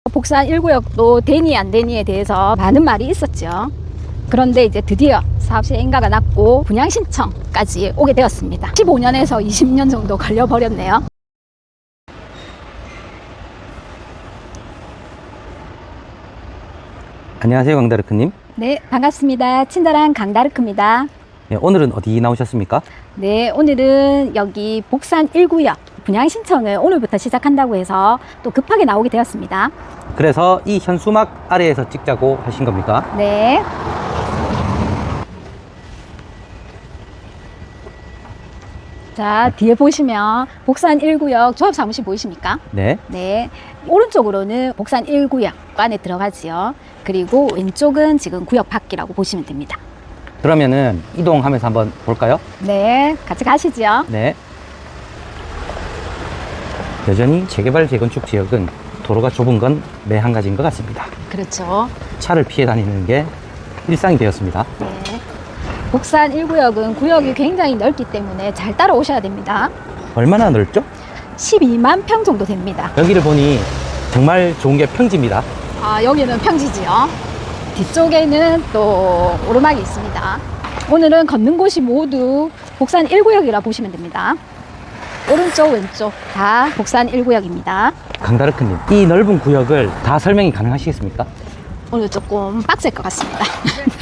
복산 1구역도 되니 안 되니에 대해서 많은 말이 있었죠. 그런데 이제 드디어 사업 시행가가 났고 분양 신청까지 오게 되었습니다. 15년에서 20년 정도 걸려버렸네요. 안녕하세요, 강다르크님. 네, 반갑습니다. 친절한 강다르크입니다. 네, 오늘은 어디 나오셨습니까? 네, 오늘은 여기 복산 1구역 분양 신청을 오늘부터 시작한다고 해서 또 급하게 나오게 되었습니다. 그래서 이 현수막 아래에서 찍자고 하신 겁니까? 네. 자, 뒤에 보시면 복산 1구역 조합사무실 보이십니까? 네. 네. 오른쪽으로는 복산 1구역 안에 들어가지요. 그리고 왼쪽은 지금 구역 밖이라고 보시면 됩니다. 그러면은 이동하면서 한번 볼까요? 네, 같이 가시죠. 네. 여전히 재개발 재건축 지역은 도로가 좁은 건 매한가지인 것 같습니다. 그렇죠. 차를 피해 다니는 게 일상이 되었습니다. 네. 복산 1구역은 구역이 굉장히 넓기 때문에 잘 따라오셔야 됩니다. 얼마나 넓죠? 12만 평 정도 됩니다. 여기를 보니 정말 좋은 게 평지입니다. 아, 여기는 평지지요. 뒤쪽에는 또 오르막이 있습니다. 오늘은 걷는 곳이 모두 복산 1구역이라 보시면 됩니다. 오른쪽 왼쪽 다 복산 1구역입니다. 강다르크님, 이 넓은 구역을 다 설명이 가능하시겠습니까? 오늘 조금 빡셀 것 같습니다.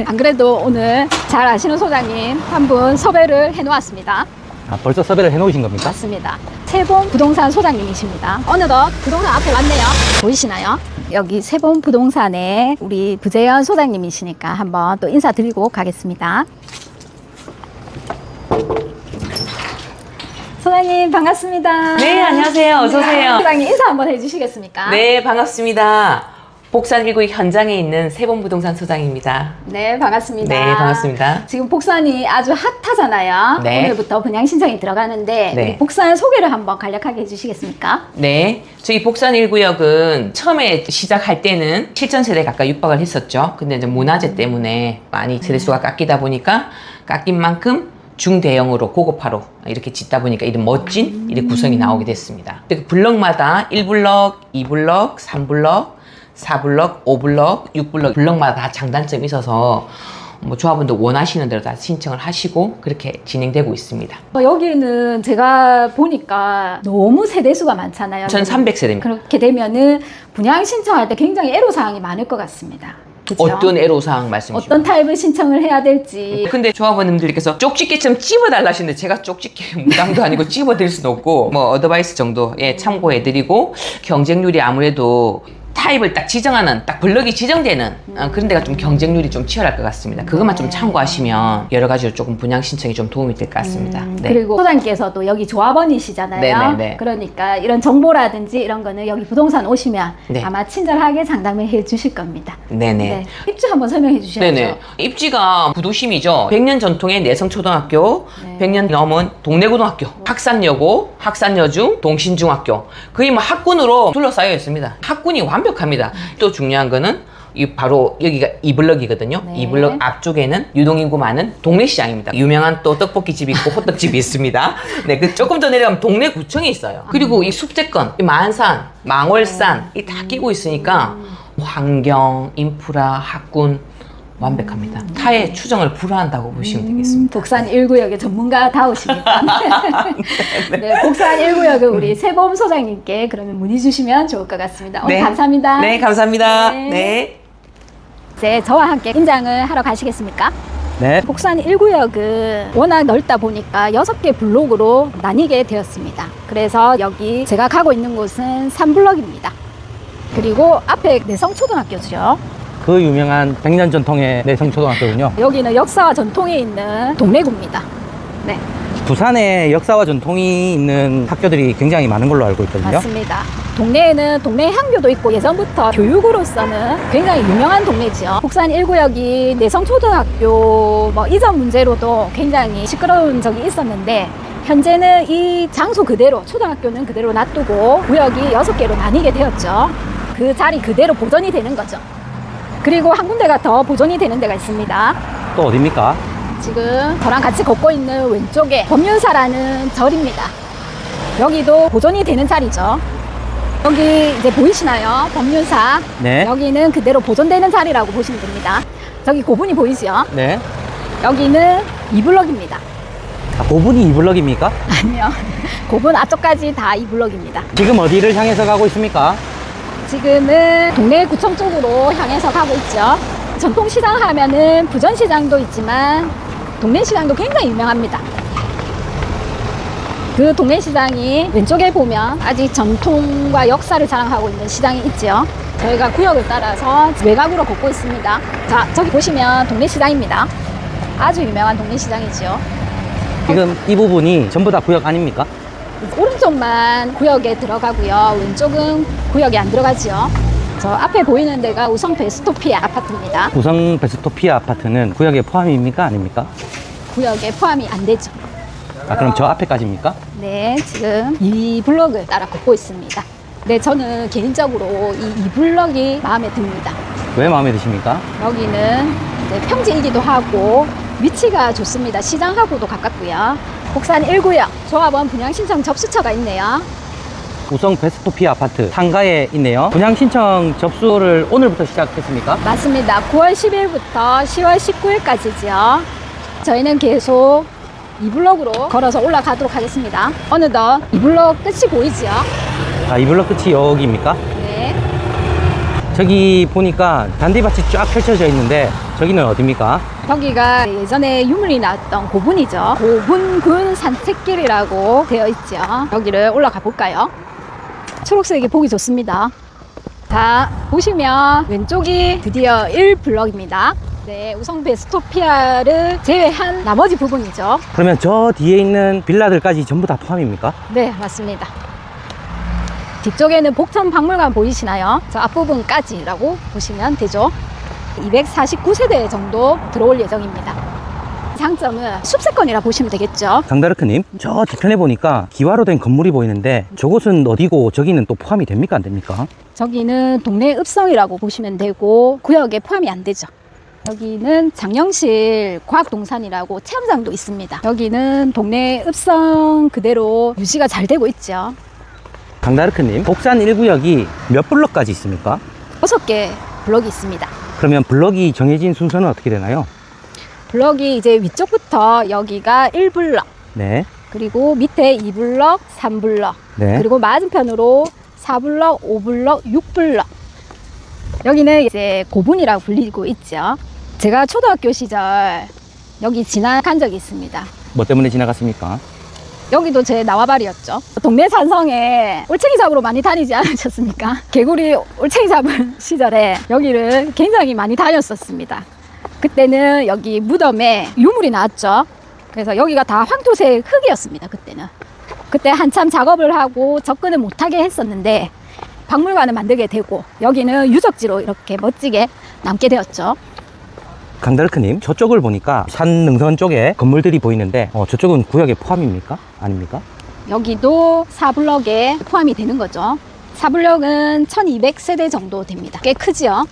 안 그래도 오늘 잘 아시는 소장님 한 분 섭외를 해놓았습니다. 아, 벌써 섭외를 해놓으신 겁니까? 맞습니다. 세본 부동산 소장님이십니다. 어느덧 부동산 앞에 왔네요. 보이시나요? 여기 세본 부동산에 우리 부재현 소장님이시니까 한번 또 인사드리고 가겠습니다. 소장님 반갑습니다. 네, 안녕하세요. 어서 오세요. 소장님 인사 한번 해주시겠습니까? 네, 반갑습니다. 복산 1구역 현장에 있는 세본부동산 소장입니다. 네, 반갑습니다. 네, 반갑습니다. 지금 복산이 아주 핫하잖아요. 네. 오늘부터 분양 신청이 들어가는데 네. 우리 복산 소개를 한번 간략하게 해주시겠습니까? 네, 저희 복산 1구역은 처음에 시작할 때는 실전 세대 가까이 육박을 했었죠. 근데 이제 문화재 때문에 많이 세대수가 깎이다 보니까 깎인 만큼 중대형으로 고급화로 이렇게 짓다 보니까 이런 멋진 이런 구성이 나오게 됐습니다. 그 블럭마다 1블럭, 2블럭, 3블럭, 4블럭, 5블럭, 6블럭, 블럭마다 다 장단점이 있어서 뭐 조합원들 원하시는 대로 다 신청을 하시고 그렇게 진행되고 있습니다. 여기는 제가 보니까 너무 세대수가 많잖아요. 1300세대입니다. 그렇게 되면은 분양 신청할 때 굉장히 애로사항이 많을 것 같습니다. 그죠? 어떤 애로사항 말씀이십니까? 어떤 타입을 신청을 해야 될지. 근데 조합원님들께서 쪽집게처럼 찝어달라 하시는데 제가 쪽집게 무당도 아니고 찝어드릴 수도 없고 뭐 어드바이스 정도에 참고해드리고 경쟁률이 아무래도 타입을 딱 지정하는 딱 블럭이 지정되는 그런 데가 좀 경쟁률이 좀 치열할 것 같습니다. 그것만 좀 참고하시면 여러 가지로 조금 분양 신청이 좀 도움이 될 것 같습니다. 네. 그리고 소장님께서도 여기 조합원이시잖아요. 네네네. 그러니까 이런 정보라든지 이런 거는 여기 부동산 오시면 네. 아마 친절하게 상담을 해 주실 겁니다. 네네. 네. 입주 한번 설명해 주셔야죠. 네네. 입지가 부도심이죠. 100년 전통의 내성초등학교, 네. 100년 넘은 동래고등학교, 학산여고, 학산여중, 동신중학교. 거의 뭐 학군으로 둘러싸여 있습니다. 학군이 완벽합니다. 또 중요한 거는 이 바로 여기가 2블럭이거든요. 네. 2블럭 앞쪽에는 유동인구 많은 동래시장입니다. 유명한 또 떡볶이집이 있고 호떡집이 있습니다. 네, 그 조금 더 내려가면 동래구청이 있어요. 그리고 이 숙제권, 이 만산, 망월산 이 다 끼고 있으니까 환경, 인프라, 학군 완벽합니다. 타의 추정을 불허한다고 보시면 되겠습니다. 복산 1구역의 전문가다우시니까. 네, 복산 1구역은 우리 세범 소장님께 그러면 문의 주시면 좋을 것 같습니다. 오늘 네. 감사합니다. 네, 감사합니다. 네. 네. 이제 저와 함께 임장을 하러 가시겠습니까? 네. 복산 1구역은 워낙 넓다 보니까 6개 블록으로 나뉘게 되었습니다. 그래서 여기 제가 가고 있는 곳은 3블럭입니다. 그리고 앞에 내성초등학교죠. 그 유명한 100년 전통의 내성초등학교군요. 여기는 역사와 전통이 있는 동래구입니다. 네, 부산에 역사와 전통이 있는 학교들이 굉장히 많은 걸로 알고 있거든요. 맞습니다. 동네에는 동네 향교도 있고 예전부터 교육으로서는 굉장히 유명한 동네지요. 복산 1구역이 내성초등학교 뭐 이전 문제로도 굉장히 시끄러운 적이 있었는데 현재는 이 장소 그대로 초등학교는 그대로 놔두고 구역이 6개로 나뉘게 되었죠. 그 자리 그대로 보존이 되는 거죠. 그리고 한 군데가 더 보존이 되는 데가 있습니다. 또 어딥니까? 지금 저랑 같이 걷고 있는 왼쪽에 법륜사라는 절입니다. 여기도 보존이 되는 자리죠. 여기 이제 보이시나요? 법률사. 네. 여기는 그대로 보존되는 자리라고 보시면 됩니다. 저기 고분이 보이시죠? 네. 여기는 2블럭입니다. 아, 고분이 2블럭입니까? 아니요. 고분 앞쪽까지 다 2블럭입니다. 지금 어디를 향해서 가고 있습니까? 지금은 동네 구청 쪽으로 향해서 가고 있죠. 전통시장 하면은 부전시장도 있지만 동네시장도 굉장히 유명합니다. 그 동네시장이 왼쪽에 보면 아직 전통과 역사를 자랑하고 있는 시장이 있죠. 저희가 구역을 따라서 외곽으로 걷고 있습니다. 자, 저기 보시면 동네시장입니다. 아주 유명한 동네시장이죠. 지금 이 부분이 전부 다 구역 아닙니까? 오른쪽만 구역에 들어가고요. 왼쪽은 구역에 안 들어가지요. 저 앞에 보이는 데가 우성 베스토피아 아파트입니다. 우성 베스토피아 아파트는 구역에 포함입니까? 아닙니까? 구역에 포함이 안 되죠. 아, 그럼 저 앞에까지입니까? 네, 지금 이 블럭을 따라 걷고 있습니다. 네, 저는 개인적으로 이 블럭이 마음에 듭니다. 왜 마음에 드십니까? 여기는 이제 평지이기도 하고 위치가 좋습니다. 시장하고도 가깝고요. 곡산 1구역 조합원 분양신청 접수처가 있네요. 우성 베스토피아 아파트 상가에 있네요. 분양 신청 접수를 오늘부터 시작했습니까? 맞습니다. 9월 10일부터 10월 19일까지죠. 저희는 계속 이 블럭으로 걸어서 올라가도록 하겠습니다. 어느덧 이 블럭 끝이 보이죠? 아, 이 블럭 끝이 여기입니까? 네. 저기 보니까 잔디밭이 쫙 펼쳐져 있는데 저기는 어디입니까? 여기가 예전에 유물이 나왔던 고분이죠. 고분군 산책길이라고 되어 있죠. 여기를 올라가 볼까요? 초록색이 보기 좋습니다. 자, 보시면 왼쪽이 드디어 1블럭입니다. 네, 우성 베스토피아를 제외한 나머지 부분이죠. 그러면 저 뒤에 있는 빌라들까지 전부 다 포함입니까? 네, 맞습니다. 뒤쪽에는 복천 박물관 보이시나요? 저 앞부분까지라고 보시면 되죠. 249세대 정도 들어올 예정입니다. 장점은 숲세권이라 보시면 되겠죠. 강다르크님, 저 뒤편에 보니까 기와로 된 건물이 보이는데 저곳은 어디고 저기는 또 포함이 됩니까? 안 됩니까? 저기는 동네 읍성이라고 보시면 되고 구역에 포함이 안 되죠. 여기는 장영실 과학동산이라고 체험장도 있습니다. 여기는 동네 읍성 그대로 유지가 잘 되고 있죠. 강다르크님, 곡산 1구역이 몇 블럭까지 있습니까? 6개 블럭이 있습니다. 그러면 블럭이 정해진 순서는 어떻게 되나요? 블럭이 이제 위쪽부터 여기가 1블럭, 네. 그리고 밑에 2블럭, 3블럭, 네. 그리고 맞은편으로 4블럭, 5블럭, 6블럭. 여기는 이제 고분이라고 불리고 있죠. 제가 초등학교 시절 여기 지나간 적이 있습니다. 뭐 때문에 지나갔습니까? 여기도 제 나와바리였죠. 동네 산성에 올챙이 잡으러 많이 다니지 않으셨습니까? 개구리 올챙이 잡은 시절에 여기를 굉장히 많이 다녔었습니다. 그때는 여기 무덤에 유물이 나왔죠. 그래서 여기가 다 황토색 흙이었습니다. 그때는. 그때 한참 작업을 하고 접근을 못하게 했었는데 박물관을 만들게 되고 여기는 유적지로 이렇게 멋지게 남게 되었죠. 강다르크님, 저쪽을 보니까 산 능선 쪽에 건물들이 보이는데 저쪽은 구역에 포함입니까? 아닙니까? 여기도 4블럭에 포함이 되는 거죠. 4블럭은 1200세대 정도 됩니다. 꽤 크지요.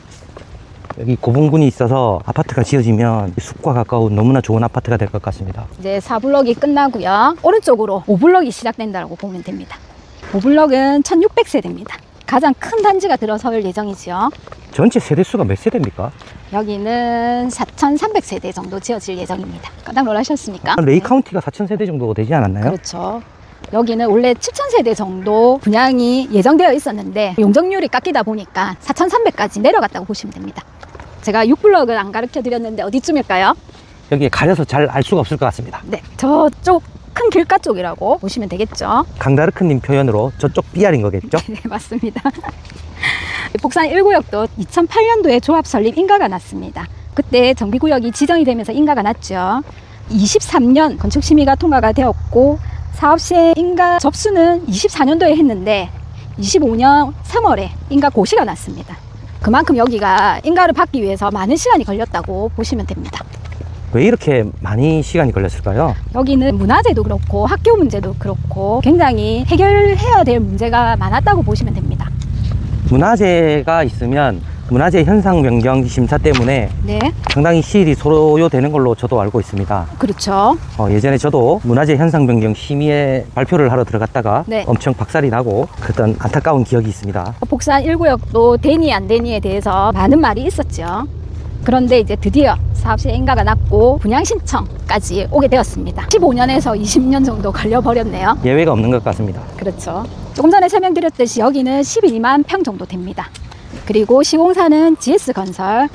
여기 고분군이 있어서 아파트가 지어지면 숲과 가까운 너무나 좋은 아파트가 될 것 같습니다. 이제 4블럭이 끝나고요. 오른쪽으로 5블럭이 시작된다고 보면 됩니다. 5블럭은 1600세대입니다. 가장 큰 단지가 들어설 예정이죠. 전체 세대수가 몇 세대입니까? 여기는 4300세대 정도 지어질 예정입니다. 깜짝 놀라셨습니까? 레이 카운티가 4000세대 정도 되지 않았나요? 그렇죠. 여기는 원래 7000세대 정도 분양이 예정되어 있었는데 용적률이 깎이다 보니까 4300까지 내려갔다고 보시면 됩니다. 제가 6블럭을 안 가르쳐 드렸는데 어디쯤일까요? 여기에 가려서 잘 알 수가 없을 것 같습니다. 네, 저쪽 큰 길가 쪽이라고 보시면 되겠죠. 강다르크님 표현으로 저쪽 삐알인 거겠죠? 네, 맞습니다. 복산 1구역도 2008년도에 조합 설립 인가가 났습니다. 그때 정비구역이 지정이 되면서 인가가 났죠. 23년 건축심의가 통과가 되었고 사업시행 인가 접수는 24년도에 했는데 25년 3월에 인가 고시가 났습니다. 그만큼 여기가 인가를 받기 위해서 많은 시간이 걸렸다고 보시면 됩니다. 왜 이렇게 많이 시간이 걸렸을까요? 여기는 문화재도 그렇고 학교 문제도 그렇고 굉장히 해결해야 될 문제가 많았다고 보시면 됩니다. 문화재가 있으면 문화재 현상 변경 심사 때문에 네, 상당히 시일이 소요되는 걸로 저도 알고 있습니다. 그렇죠. 예전에 저도 문화재 현상 변경 심의에 발표를 하러 들어갔다가 네. 엄청 박살이 나고 그랬던 안타까운 기억이 있습니다. 복산 1구역도 되니 안 되니에 대해서 많은 말이 있었죠. 그런데 이제 드디어 사업 시행가가 났고 분양 신청까지 오게 되었습니다. 15년에서 20년 정도 걸려버렸네요. 예외가 없는 것 같습니다. 그렇죠. 조금 전에 설명드렸듯이 여기는 12만 평 정도 됩니다. 그리고 시공사는 GS건설,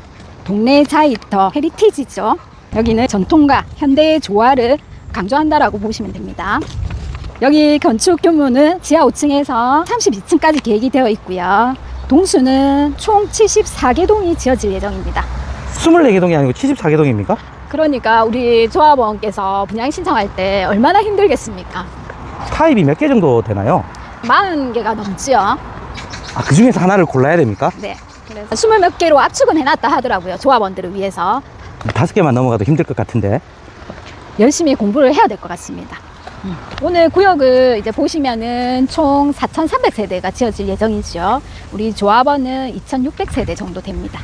동네 자이터, 헤리티지죠. 여기는 전통과 현대의 조화를 강조한다라고 보시면 됩니다. 여기 건축 규모는 지하 5층에서 32층까지 계획이 되어 있고요. 동수는 총 74개 동이 지어질 예정입니다. 24개 동이 아니고 74개 동입니까? 그러니까 우리 조합원께서 분양 신청할 때 얼마나 힘들겠습니까? 타입이 몇 개 정도 되나요? 40개가 넘지요. 그 중에서 하나를 골라야 됩니까? 네. 그래서 20몇 개로 압축은 해놨다 하더라고요. 조합원들을 위해서. 5개만 넘어가도 힘들 것 같은데. 열심히 공부를 해야 될 것 같습니다. 오늘 구역을 이제 보시면은 총 4,300세대가 지어질 예정이죠. 우리 조합원은 2,600세대 정도 됩니다.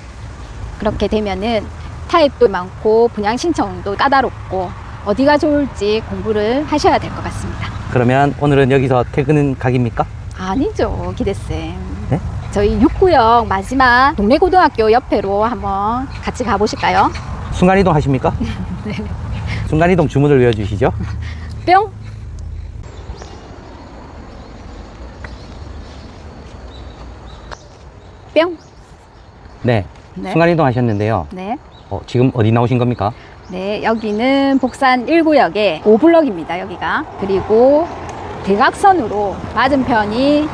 그렇게 되면은 타입도 많고 분양 신청도 까다롭고 어디가 좋을지 공부를 하셔야 될 것 같습니다. 그러면 오늘은 여기서 퇴근 각입니까? 아니죠, 기대쌤. 네? 저희 6구역 마지막 동래고등학교 옆에로 한번 같이 가보실까요? 순간이동 하십니까? 네. 순간이동 주문을 외워주시죠. 뿅! 뿅! 네. 네. 순간이동 하셨는데요. 네. 지금 어디 나오신 겁니까? 네, 여기는 복산 1구역의 5블럭입니다, 여기가. 그리고 대각선으로 맞은편이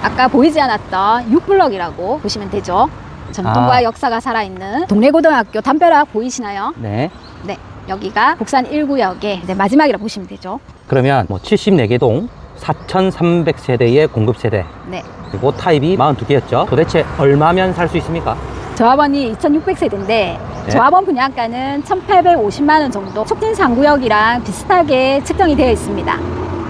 아까 보이지 않았던 6블럭이라고 보시면 되죠. 전통과 역사가 살아있는 동래고등학교 담벼락 보이시나요? 네. 네, 여기가 복산 1구역의 마지막이라 보시면 되죠. 그러면 74개 동 4,300세대의 공급세대 네, 그리고 타입이 42개였죠. 도대체 얼마면 살 수 있습니까? 조합원이 2,600세대인데 조합원 분양가는 1,850만 원 정도 촉진 상구역이랑 비슷하게 측정이 되어 있습니다.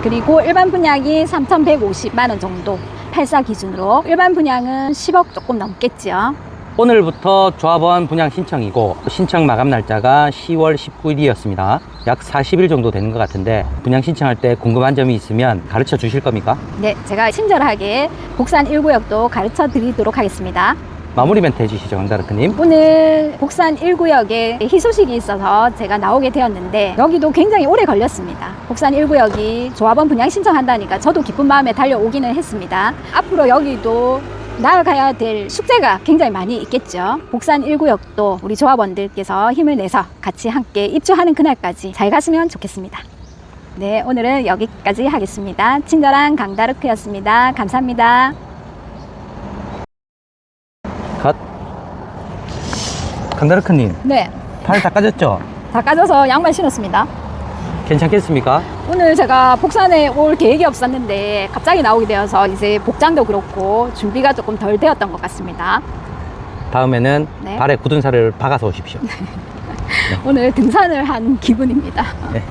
그리고 일반 분양이 3,150만 원 정도 84 기준으로 일반 분양은 10억 조금 넘겠죠. 오늘부터 조합원 분양 신청이고 신청 마감 날짜가 10월 19일이었습니다. 약 40일 정도 되는 것 같은데 분양 신청할 때 궁금한 점이 있으면 가르쳐 주실 겁니까? 네, 제가 친절하게 복산 1구역도 가르쳐 드리도록 하겠습니다. 마무리 멘트 해주시죠, 강다르크님. 오늘 복산 1구역에 희소식이 있어서 제가 나오게 되었는데 여기도 굉장히 오래 걸렸습니다. 복산 1구역이 조합원 분양 신청한다니까 저도 기쁜 마음에 달려오기는 했습니다. 앞으로 여기도 나아가야 될 숙제가 굉장히 많이 있겠죠. 복산 1구역도 우리 조합원들께서 힘을 내서 같이 함께 입주하는 그날까지 잘 갔으면 좋겠습니다. 네, 오늘은 여기까지 하겠습니다. 친절한 강다르크였습니다. 감사합니다. 컷. 강다르크님, 네, 발 닦아졌죠? 다 까져서 양말 신었습니다. 괜찮겠습니까? 오늘 제가 복산에 올 계획이 없었는데 갑자기 나오게 되어서 이제 복장도 그렇고 준비가 조금 덜 되었던 것 같습니다. 다음에는 네. 발에 굳은 살을 박아서 오십시오. 오늘 등산을 한 기분입니다. 네.